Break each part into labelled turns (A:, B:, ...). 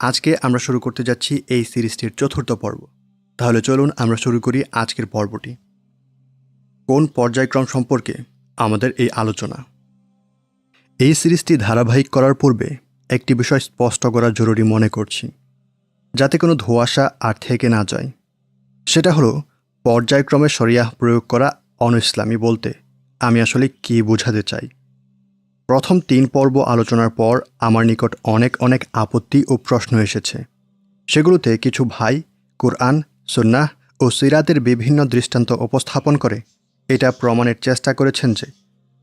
A: আজকে আমরা শুরু করতে যাচ্ছি এই সিরিজটির চতুর্থ পর্ব। তাহলে চলুন আমরা শুরু করি আজকের পর্বটি। কোন পর্যায়ক্রম সম্পর্কে আমাদের এই আলোচনা? এই সিরিজটি ধারাবাহিক করার পূর্বে একটি বিষয় স্পষ্ট করা জরুরি মনে করছি, যাতে কোনো ধোঁয়াশা আর থেকে না যায়। সেটা হলো পর্যায়ক্রমে শরিয়াহ প্রয়োগ করা অনইসলামী বলতে আমি আসলে কী বোঝাতে চাই। প্রথম 3 পর্ব আলোচনার পর আমার নিকট অনেক আপত্তি ও প্রশ্ন এসেছে। সেগুলোতে কিছু ভাই কুরআন, সুন্নাহ ও সিরাতের বিভিন্ন দৃষ্টান্ত উপস্থাপন করে এটা প্রমাণের চেষ্টা করেছেন যে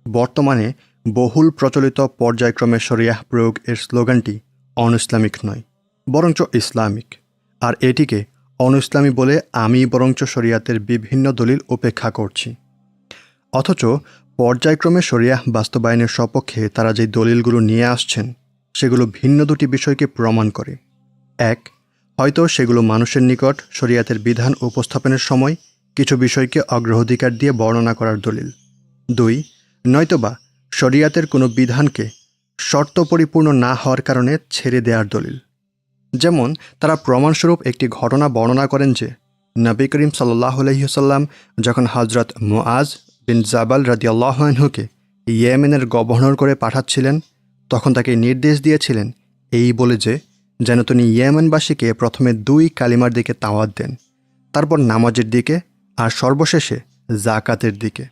A: বর্তমানে বহুল প্রচলিত পর্যায়ক্রমে শরিয়াহ প্রয়োগ এর স্লোগানটি অনইসলামিক নয়, বরঞ্চ ইসলামিক। আর এটিকে অনইসলামী বলে আমি বরঞ্চ শরিয়াতের বিভিন্ন দলিল উপেক্ষা করছি। অথচ পর্যায়ক্রমে শরিয়াহ বাস্তবায়নের সপক্ষে তারা যে দলিলগুলো নিয়ে আসছেন সেগুলো ভিন্ন দুটি বিষয়কে প্রমাণ করে। এক, হয়তো সেগুলো মানুষের নিকট শরিয়াতের বিধান উপস্থাপনের সময় কিছু বিষয়কে অগ্রাধিকার দিয়ে বর্ণনা করার দলিল। 2, নয়তোবা শরিয়াতের কোনো বিধানকে শর্ত পরিপূর্ণ না হওয়ার কারণে ছেড়ে দেওয়ার দলিল। যেমন তারা প্রমাণস্বরূপ একটি ঘটনা বর্ণনা করেন যে নবী করিম সাল্লাল্লাহু আলাইহি ওয়াসাল্লাম যখন হযরত মুআজ বিন জাবাল রাদিয়াল্লাহু আনহুকে ইয়েমেনের গভর্নর করে পাঠাচ্ছিলেন, তখন তাকে নির্দেশ দিয়েছিলেন এই বলে যে যেন তিনি ইয়েমেনবাসীকে প্রথমে 2 কালিমার দিকে দাওয়াত দেন, তারপর নামাজের দিকে, আর সর্বশেষে যাকাতের দিকে।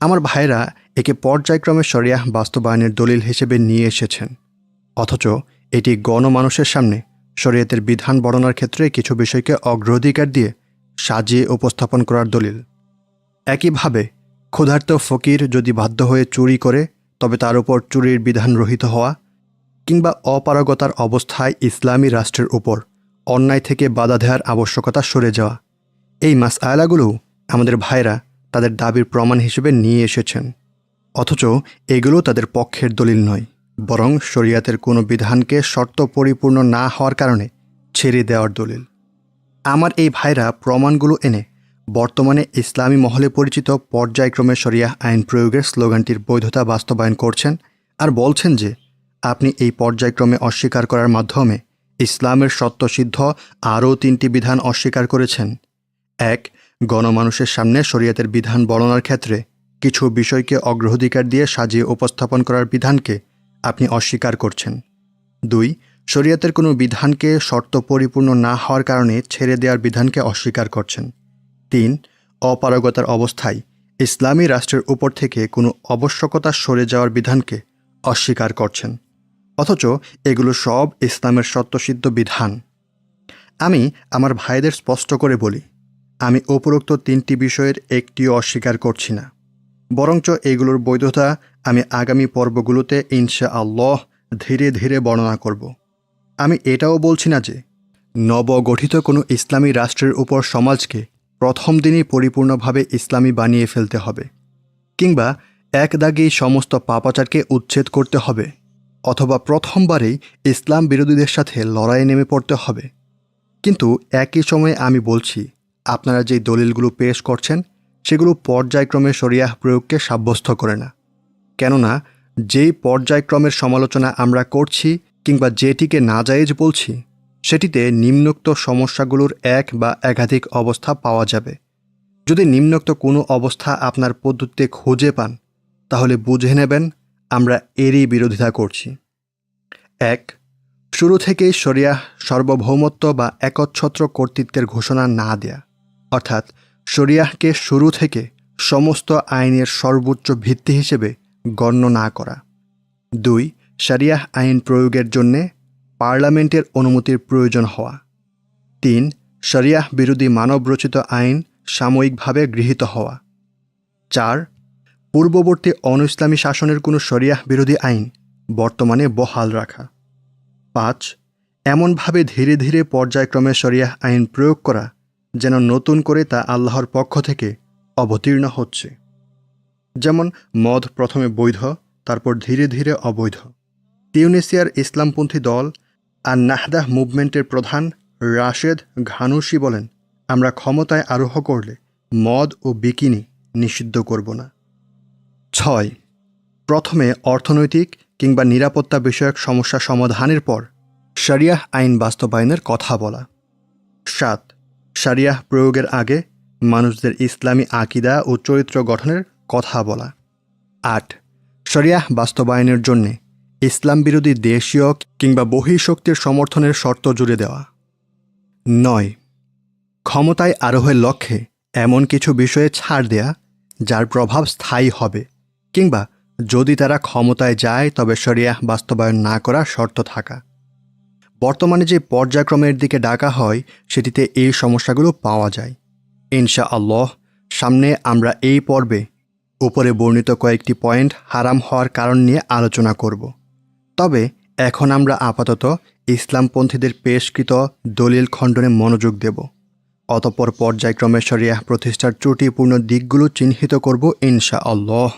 A: আমার ভাইরা একে পর্যায়ক্রমে শরিয়াহ বাস্তবায়নের দলিল হিসেবে নিয়ে এসেছেন, অথচ এটি গণমানুষের সামনে শরিয়তের বিধান বর্ণনার ক্ষেত্রে কিছু বিষয়কে অগ্রাধিকার দিয়ে সাজিয়ে উপস্থাপন করার দলিল। একইভাবে ক্ষুধার্ত ফকির যদি বাধ্য হয়ে চুরি করে তবে তার উপর চুরির বিধান রহিত হওয়া, কিংবা অপারগতার অবস্থায় ইসলামী রাষ্ট্রের উপর অন্যায় থেকে বাধা দেওয়ার আবশ্যকতা সরে যাওয়া, এই মাসআলাগুলো আমাদের ভাইরা তাদের দাবির প্রমাণ হিসেবে নিয়ে এসেছেন। অথচ এগুলো তাদের পক্ষের দলিল নয়, বরং শরিয়াতের কোনো বিধানকে শর্ত পরিপূর্ণ না হওয়ার কারণে ছেড়ে দেওয়ার দলিল। আমার এই ভাইরা প্রমাণগুলো এনে বর্তমানে ইসলামী মহলে পরিচিত পর্যায়ক্রমে শরিয়াহ আইন প্রয়োগের স্লোগানটির বৈধতা বাস্তবায়ন করছেন আর বলছেন যে আপনি এই পর্যায়ক্রমে অস্বীকার করার মাধ্যমে ইসলামের সত্যসিদ্ধ আরও 3টি বিধান অস্বীকার করেছেন। 1, গণমানুষের সামনে শরিয়াতের বিধান বর্ণনার ক্ষেত্রে কিছু বিষয়কে অগ্রাধিকার দিয়ে সাজিয়ে উপস্থাপন করার বিধানকে আপনি অস্বীকার করছেন। 2, শরিয়াতের কোনো বিধানকে শর্ত পরিপূর্ণ না হওয়ার কারণে ছেড়ে দেওয়ার বিধানকে অস্বীকার করছেন। 3, অপারগতার অবস্থায় ইসলামী রাষ্ট্রের উপর থেকে কোনো আবশ্যকতা সরে যাওয়ার বিধানকে অস্বীকার করছেন। অথচ এগুলো সব ইসলামের সত্যসিদ্ধ বিধান। আমি আমার ভাইদের স্পষ্ট করে বলি, আমি উপরোক্ত 3টি বিষয়ের একটিও অস্বীকার করছি না, বরঞ্চ এগুলোর বৈধতা আমি আগামী পর্বগুলোতে ইনশাআল্লাহ ধীরে ধীরে বর্ণনা করব। আমি এটাও বলছি না যে নবগঠিত কোনো ইসলামী রাষ্ট্রের উপর সমাজকে প্রথম দিনই পরিপূর্ণভাবে ইসলামী বানিয়ে ফেলতে হবে, কিংবা এক দাগেই সমস্ত পাপাচারকে উচ্ছেদ করতে হবে, অথবা প্রথমবারেই ইসলাম বিরোধীদের সাথে লড়াইয়ে নেমে পড়তে হবে। কিন্তু একই সময়ে আমি বলছি, আপনারা যে দলিলগুলো পেশ করছেন সেগুলো পর্যায়ক্রমে শরিয়াহ প্রয়োগকে সাব্যস্ত করে না। কেননা যেই পর্যায়ক্রমের সমালোচনা আমরা করছি কিংবা যেটিকে নাজায়েজ বলছি, সেটিতে নিম্নোক্ত সমস্যাগুলোর এক বা একাধিক অবস্থা পাওয়া যাবে। যদি নিম্নোক্ত কোনো অবস্থা আপনার পদ্ধতিতে খুঁজে পান, তাহলে বুঝে নেবেন আমরা এরই বিরোধিতা করছি। 1, শুরু থেকেই শরিয়াহ সার্বভৌমত্ব বা একচ্ছত্র কর্তৃত্বের ঘোষণা না দেয়া, অর্থাৎ শরিয়াহকে শুরু থেকে সমস্ত আইনের সর্বোচ্চ ভিত্তি হিসেবে গণ্য না করা। 2, শরিয়াহ আইন প্রয়োগের জন্যে পার্লামেন্টের অনুমতির প্রয়োজন হওয়া। 3, শরিয়াহ বিরোধী মানবরচিত আইন সাময়িকভাবে গৃহীত হওয়া। 4, পূর্ববর্তী অনইসলামী শাসনের কোনো শরিয়াহ বিরোধী আইন বর্তমানে বহাল রাখা। 5, এমনভাবে ধীরে ধীরে পর্যায়ক্রমে শরিয়াহ আইন প্রয়োগ করা যেন নতুন করে তা আল্লাহর পক্ষ থেকে অবতীর্ণ হচ্ছে। যেমন মদ প্রথমে বৈধ, তারপর ধীরে ধীরে অবৈধ। তিউনিসিয়ার ইসলামপন্থী দল আর নাহদাহ মুভমেন্টের প্রধান রাশেদ ঘানুশি বলেন, আমরা ক্ষমতায় আরোহ করলে মদ ও বিকিনি নিষিদ্ধ করব না। 6, প্রথমে অর্থনৈতিক কিংবা নিরাপত্তা বিষয়ক সমস্যা সমাধানের পর শরিয়াহ আইন বাস্তবায়নের কথা বলা। 7. শরিয়াহ প্রয়োগের আগে মানুষদের ইসলামী আকিদা ও চরিত্র গঠনের কথা বলা। 8. শরিয়াহ বাস্তবায়নের জন্যে ইসলাম বিরোধী দেশীয় কিংবা বহিঃশক্তির সমর্থনের শর্ত জুড়ে দেওয়া। 9. ক্ষমতায় আরোহের লক্ষ্যে এমন কিছু বিষয়ে ছাড় দেয়া যার প্রভাব স্থায়ী হবে, কিংবা যদি তারা ক্ষমতায় যায় তবে শরিয়াহ বাস্তবায়ন না করার শর্ত থাকা। বর্তমানে যে পর্যায়ক্রমের দিকে ডাকা হয় সেটিতে এই সমস্যাগুলো পাওয়া যায়। ইনশাআল্লাহ সামনে আমরা এই পর্বে উপরে বর্ণিত কয়েকটি পয়েন্ট হারাম হওয়ার কারণ নিয়ে আলোচনা করব। তবে এখন আমরা আপাতত ইসলামপন্থীদের পেশকৃত দলিল খণ্ডনে মনোযোগ দেব। অতঃপর পর্যায়ক্রমে শরিয়াহ প্রতিষ্ঠার ত্রুটিপূর্ণ দিকগুলো চিহ্নিত করব ইনশাআল্লাহ।